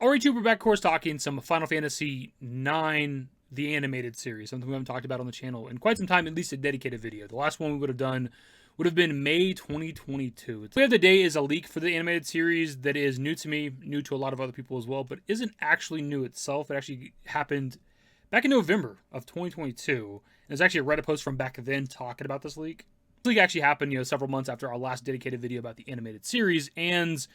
Alright, we're back, of course, talking some Final Fantasy IX, the animated series, something we haven't talked about on the channel in quite some time, at least a dedicated video. The last one we would have done would have been May 2022. We have today is a leak for the animated series that is new to me, new to a lot of other people as well, but isn't actually new itself. It actually happened back in November of 2022. And there's actually a Reddit post from back then talking about this leak. This leak actually happened, several months after our last dedicated video about the animated series, and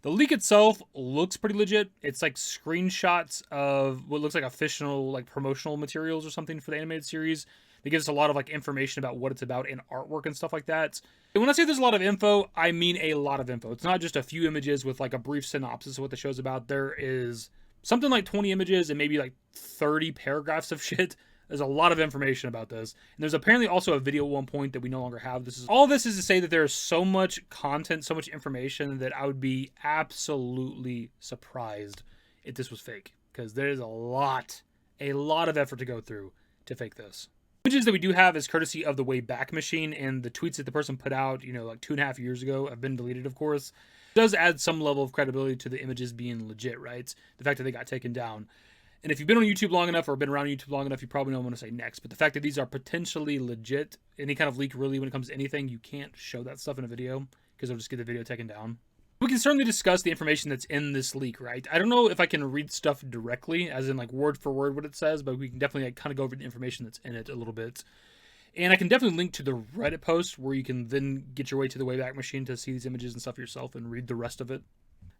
the leak itself looks pretty legit. It's like screenshots of what looks like official, like promotional materials or something for the animated series. It gives us a lot of like information about what it's about and artwork and stuff like that. And when I say there's a lot of info, I mean a lot of info. It's not just a few images with like a brief synopsis of what the show's about. There is something like 20 images and maybe like 30 paragraphs of shit. There's a lot of information about this. And there's apparently also a video at one point that we no longer have. All this is to say that there's so much content, so much information that I would be absolutely surprised if this was fake. Because there's a lot of effort to go through to fake this. Images that we do have is courtesy of the Wayback Machine, and the tweets that the person put out, like 2.5 years ago have been deleted, of course. It does add some level of credibility to the images being legit, right? The fact that they got taken down. And if you've been on YouTube long enough or been around YouTube long enough, you probably know what I'm going to say next. But the fact that these are potentially legit, any kind of leak really when it comes to anything, you can't show that stuff in a video because it'll just get the video taken down. We can certainly discuss the information that's in this leak, right? I don't know if I can read stuff directly, as in like word for word what it says, but we can definitely kind of go over the information that's in it a little bit. And I can definitely link to the Reddit post where you can then get your way to the Wayback Machine to see these images and stuff yourself and read the rest of it.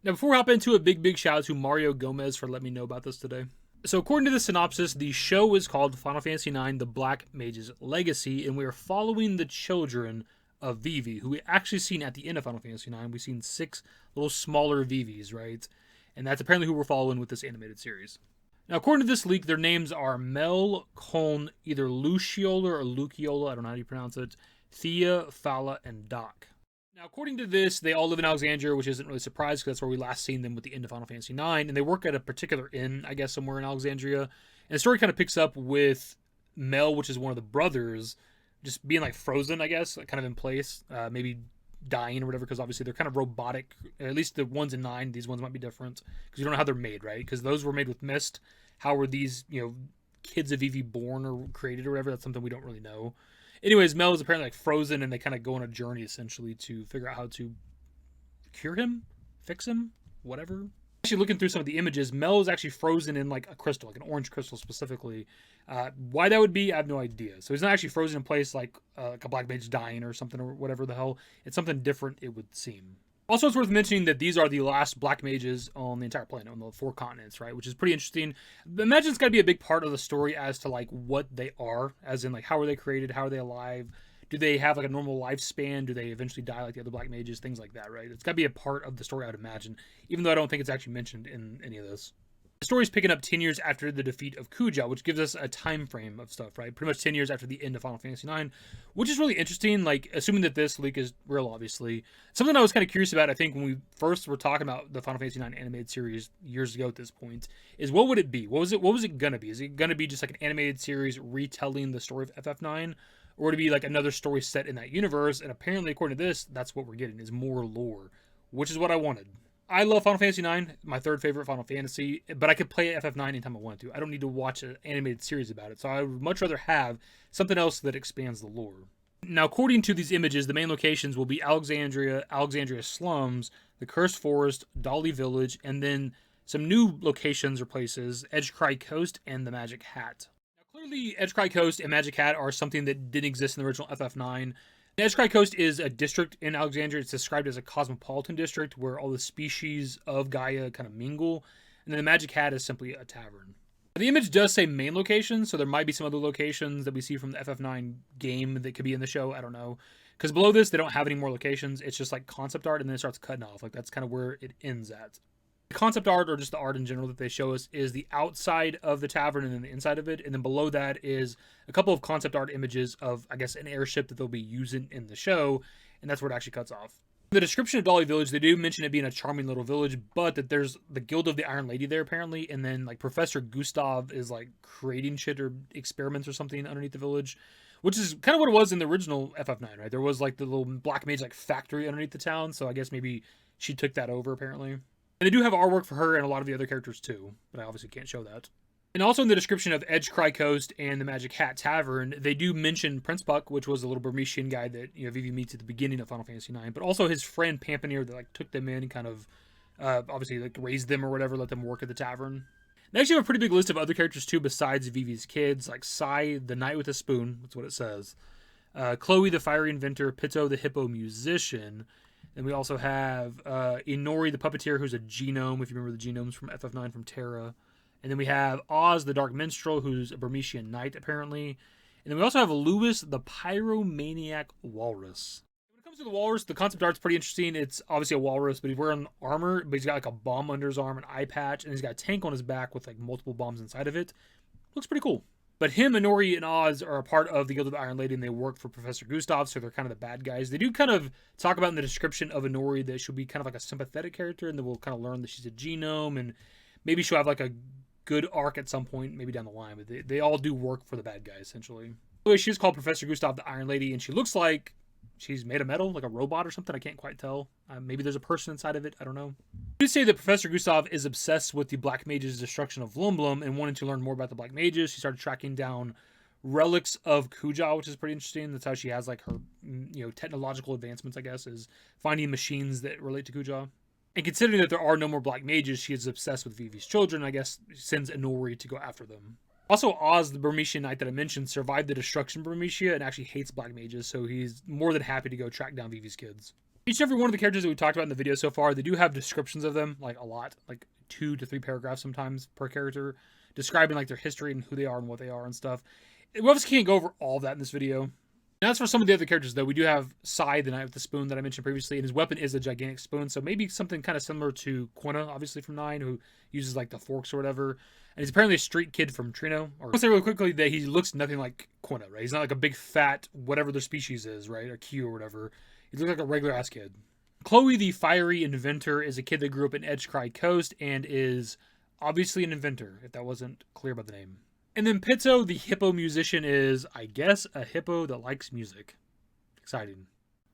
Now, before we hop into a big shout out to Mario Gomez for letting me know about this today. So according to the synopsis, the show is called Final Fantasy IX, The Black Mage's Legacy, and we are following the children of Vivi, who we actually seen at the end of Final Fantasy IX. We've seen 6 little smaller Vivis, right? And that's apparently who we're following with this animated series. Now, according to this leak, their names are Mel, Coln, either Luciola or Luciola, I don't know how you pronounce it, Thea, Fala, and Doc. Now, according to this, they all live in Alexandria, which isn't really a surprise because that's where we last seen them with the end of Final Fantasy IX, and they work at a particular inn, I guess, somewhere in Alexandria. And the story kind of picks up with Mel, which is one of the brothers, just being like frozen, I guess, like kind of in place, maybe dying or whatever, because obviously they're kind of robotic. At least the ones in 9, these ones might be different because you don't know how they're made, right? Because those were made with mist. How were these, kids of Vivi born or created or whatever? That's something we don't really know. Anyways, Mel is apparently like frozen, and they kind of go on a journey essentially to figure out how to cure him, fix him, whatever. Actually, looking through some of the images, Mel is actually frozen in like a crystal, like an orange crystal specifically. Why that would be, I have no idea. So he's not actually frozen in place like a black mage dying or something or whatever the hell. It's something different, it would seem. Also, it's worth mentioning that these are the last black mages on the entire planet, on the 4 continents, right? Which is pretty interesting. Imagine it's got to be a big part of the story as to like what they are, as in like how are they created, how are they alive, do they have like a normal lifespan, do they eventually die like the other black mages, things like that, right? It's got to be a part of the story, I would imagine, even though I don't think it's actually mentioned in any of this. The story's picking up 10 years after the defeat of Kuja, which gives us a time frame of stuff, right? Pretty much 10 years after the end of Final Fantasy IX, which is really interesting, like, assuming that this leak is real, obviously. Something I was kind of curious about, I think, when we first were talking about the Final Fantasy IX animated series years ago at this point, is what would it be? What was it gonna be? Is it gonna be just like an animated series retelling the story of FF9? Or would it be like another story set in that universe? And apparently, according to this, that's what we're getting, is more lore, which is what I wanted. I love Final Fantasy IX, my 3rd favorite Final Fantasy, but I could play FF9 anytime I wanted to. I don't need to watch an animated series about it, so I would much rather have something else that expands the lore. Now, according to these images, the main locations will be Alexandria, Alexandria Slums, the Cursed Forest, Dolly Village, and then some new locations or places, Edgecry Coast and the Magic Hat. Now, clearly, Edgecry Coast and Magic Hat are something that didn't exist in the original FF9. Edgecry Coast is a district in Alexandria. It's described as a cosmopolitan district where all the species of Gaia kind of mingle. And then the Magic Hat is simply a tavern. The image does say main locations, so there might be some other locations that we see from the FF9 game that could be in the show. I don't know. Because below this, they don't have any more locations. It's just like concept art, and then it starts cutting off. Like that's kind of where it ends at. The concept art, or just the art in general that they show us, is the outside of the tavern and then the inside of it. And then below that is a couple of concept art images of, I guess, an airship that they'll be using in the show. And that's where it actually cuts off. In the description of Dolly Village, they do mention it being a charming little village, but that there's the Guild of the Iron Lady there, apparently. And then, like, Professor Gustav is, like, creating shit or experiments or something underneath the village. Which is kind of what it was in the original FF9, right? There was, like, the little black mage, like, factory underneath the town. So I guess maybe she took that over, apparently. And they do have artwork for her and a lot of the other characters too, but I obviously can't show that. And also in the description of Edge Cry Coast and the Magic Hat Tavern, they do mention Prince Puck, which was a little Burmesian guy that Vivi meets at the beginning of Final Fantasy IX, but also his friend Pampanier that like took them in and kind of obviously like raised them or whatever, let them work at the tavern. They actually have a pretty big list of other characters too besides Vivi's kids, like Sai, the Knight with a Spoon, that's what it says. Chloe, the Fiery Inventor, Pitto, the Hippo Musician. Then we also have Inori, the Puppeteer, who's a genome, if you remember the genomes from FF9 from Terra. And then we have Oz, the Dark Minstrel, who's a Burmesian knight, apparently. And then we also have Lewis, the Pyromaniac Walrus. When it comes to the Walrus, the concept art's pretty interesting. It's obviously a walrus, but he's wearing armor, but he's got like a bomb under his arm, an eye patch, and he's got a tank on his back with like multiple bombs inside of it. Looks pretty cool. But him, Inori, and Oz are a part of the Guild of the Iron Lady, and they work for Professor Gustav, so they're kind of the bad guys. They do kind of talk about in the description of Inori that she'll be kind of like a sympathetic character, and then we'll kind of learn that she's a genome, and maybe she'll have like a good arc at some point, maybe down the line. But they all do work for the bad guys, essentially. Anyway, she's called Professor Gustav, the Iron Lady, and she looks like she's made of metal, like a robot or something. I can't quite tell. Maybe there's a person inside of it. I don't know. I do say that Professor Gustav is obsessed with the Black Mage's destruction of Lum and wanting to learn more about the Black Mages. She started tracking down relics of Kuja, which is pretty interesting. That's how she has like her, technological advancements, I guess, is finding machines that relate to Kuja. And considering that there are no more Black Mages, she is obsessed with Vivi's children. I guess sends Inori to go after them. Also, Oz, the Burmesian knight that I mentioned, survived the destruction of Burmesia and actually hates Black Mages, so he's more than happy to go track down Vivi's kids. Each and every one of the characters that we talked about in the video so far, they do have descriptions of them, like a lot, like 2 to 3 paragraphs sometimes per character, describing like their history and who they are and what they are and stuff. We obviously can't go over all of that in this video. And as for some of the other characters, though, we do have Sai, the Knight with the Spoon that I mentioned previously, and his weapon is a gigantic spoon, so maybe something kind of similar to Quina, obviously from 9, who uses like the forks or whatever. And he's apparently a street kid from Trino. I'll say really quickly that he looks nothing like Quina, right? He's not like a big fat, whatever their species is, right? Or Q or whatever. He looks like a regular ass kid. Chloe, the Fiery Inventor, is a kid that grew up in Edge Cry Coast and is obviously an inventor, if that wasn't clear by the name. And then Pitto, the Hippo Musician, is, I guess, a hippo that likes music. Exciting.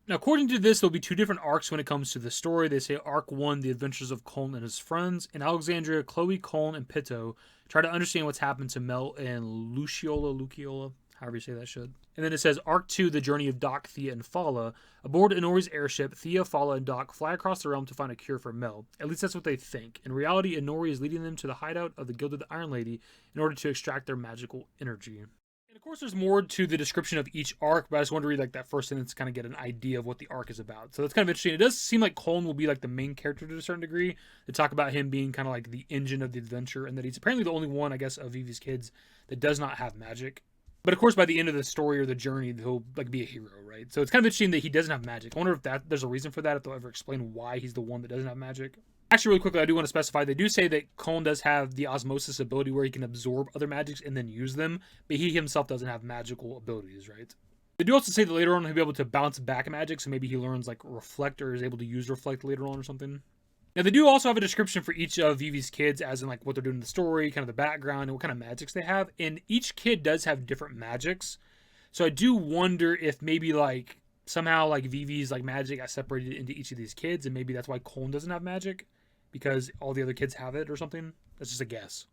Now, according to this, there'll be 2 different arcs when it comes to the story. They say Arc 1, The Adventures of Coln and His Friends. In Alexandria, Chloe, Coln, and Pitto try to understand what's happened to Mel and Luciola, however you say that shit. And then it says Arc 2, The Journey of Doc, Thea, and Fala. Aboard Inori's airship, Thea, Fala, and Doc fly across the realm to find a cure for Mel. At least that's what they think. In reality, Inori is leading them to the hideout of the Guild of the Iron Lady in order to extract their magical energy. And of course, there's more to the description of each arc, but I just wanted to read like that first sentence to kind of get an idea of what the arc is about. So that's kind of interesting. It does seem like Colin will be like the main character to a certain degree. They talk about him being kind of like the engine of the adventure, and that he's apparently the only one, I guess, of Vivi's kids that does not have magic. But of course, by the end of the story or the journey, he'll like be a hero, right? So it's kind of interesting that he doesn't have magic. I wonder if there's a reason for that, if they'll ever explain why he's the one that doesn't have magic. Actually, really quickly, I do want to specify, they do say that Colin does have the osmosis ability where he can absorb other magics and then use them, but he himself doesn't have magical abilities, right? They do also say that later on he'll be able to bounce back magic, so maybe he learns like Reflect or is able to use Reflect later on or something. Now, they do also have a description for each of Vivi's kids, as in like what they're doing in the story, kind of the background, and what kind of magics they have. And each kid does have different magics. So I do wonder if maybe like somehow like Vivi's like magic got separated into each of these kids, and maybe that's why Colin doesn't have magic, because all the other kids have it or something. That's just a guess.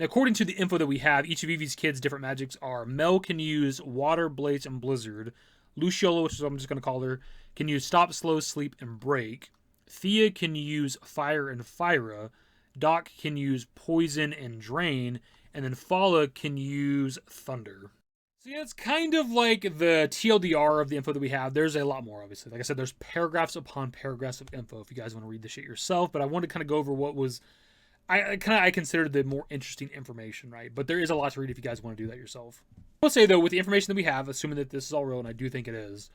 Now, according to the info that we have, each of Vivi's kids' different magics are Mel can use Water, Blaze, and Blizzard. Luciola, which is what I'm just going to call her, can use Stop, Slow, Sleep, and Break. Thea can use Fire and Fyra. Doc can use Poison and Drain. And then Fala can use Thunder. So yeah, it's kind of like the TLDR of the info that we have. There's a lot more, obviously. Like I said, there's paragraphs upon paragraphs of info if you guys want to read the shit yourself. But I wanted to kind of go over what was, I considered the more interesting information, right? But there is a lot to read if you guys want to do that yourself. I will say, though, with the information that we have, assuming that this is all real, and I do think it is,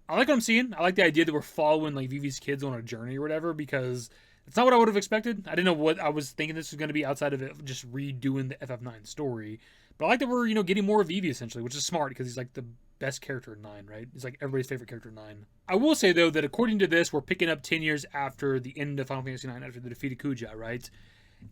I like what I'm seeing. I like the idea that we're following like Vivi's kids on a journey or whatever, because it's not what I would have expected. I didn't know what I was thinking this was going to be outside of it just redoing the FF9 story. But I like that we're, getting more of Vivi essentially, which is smart because he's like the best character in 9, right? He's like everybody's favorite character in 9. I will say though that according to this, we're picking up 10 years after the end of Final Fantasy 9, after the defeat of Kuja, right?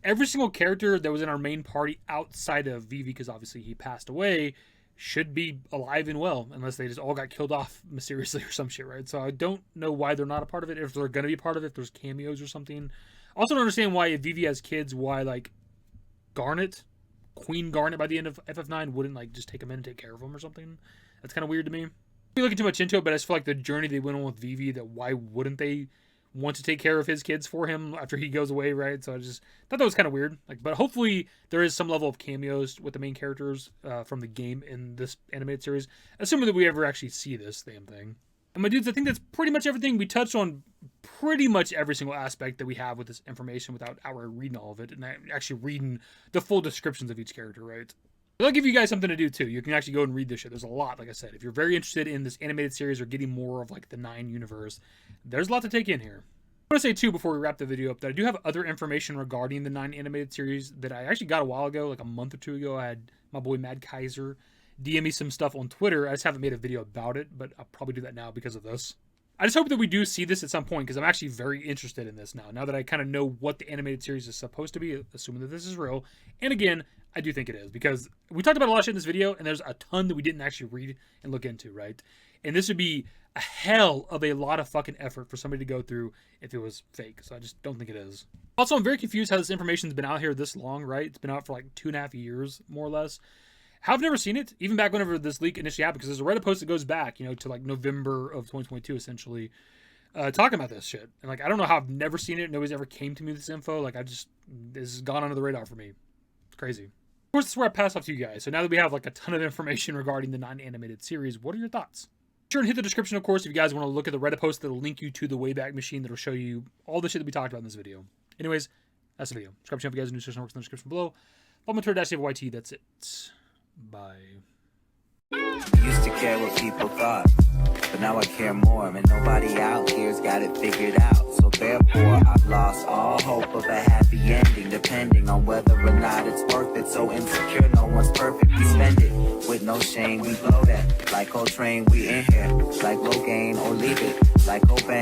Every single character that was in our main party outside of Vivi, because obviously he passed away, should be alive and well, unless they just all got killed off mysteriously or some shit, right? So I don't know why they're not a part of it. If they're going to be a part of it, if there's cameos or something. I also don't understand why if Vivi has kids, why like Garnet, Queen Garnet by the end of FF9 wouldn't like just take him in and take care of him or something. That's kind of weird to me. I'm looking too much into it, but I just feel like the journey they went on with Vivi, that why wouldn't they want to take care of his kids for him after he goes away, right? So I just thought that was kind of weird. Like, but hopefully there is some level of cameos with the main characters from the game in this animated series, assuming that we ever actually see this damn thing. And my dudes, I think that's pretty much everything. We touched on pretty much every single aspect that we have with this information without outright reading all of it and actually reading the full descriptions of each character, right? But I'll give you guys something to do too. You can actually go and read this shit. There's a lot, like I said. If you're very interested in this animated series or getting more of like the 9 universe, there's a lot to take in here. I want to say too, before we wrap the video up, that I do have other information regarding the 9 animated series that I actually got a while ago, like a month or two ago. I had my boy Mad Kaiser DM me some stuff on Twitter. I just haven't made a video about it, but I'll probably do that now because of this. I just hope that we do see this at some point, because I'm actually very interested in this now that I kind of know what the animated series is supposed to be, assuming that this is real. And again, I do think it is, because we talked about a lot of shit in this video, and there's a ton that we didn't actually read and look into, right? And this would be a hell of a lot of fucking effort for somebody to go through if it was fake, so I just don't think it is. Also, I'm very confused how this information's been out here this long, right? It's been out for like 2.5 years, more or less. I've never seen it, even back whenever this leak initially happened, because there's a Reddit post that goes back, you know, to like November of 2022, essentially, talking about this shit. And like, I don't know how I've never seen it. Nobody's ever came to me with this info. Like, this has gone under the radar for me. It's crazy. Of course, this is where I pass off to you guys. So now that we have like a ton of information regarding the 9 animated series, what are your thoughts? Be sure and hit the description, of course, if you guys want to look at the Reddit post that'll link you to the Wayback Machine that'll show you all the shit that we talked about in this video. Anyways, that's the video. Subscribe to the channel if you guys are new, search works in the description below. Follow me on Twitter, @YT. That's it. Bye. Used to care what people thought, but now I care more, and nobody out here's got it figured out. So therefore, I've lost all hope of a happy ending, depending on whether or not it's worth it. So insecure, no one's perfect. We spend it with no shame. We blow that like Coltrane. We in here like low gain or leave it like Cobain.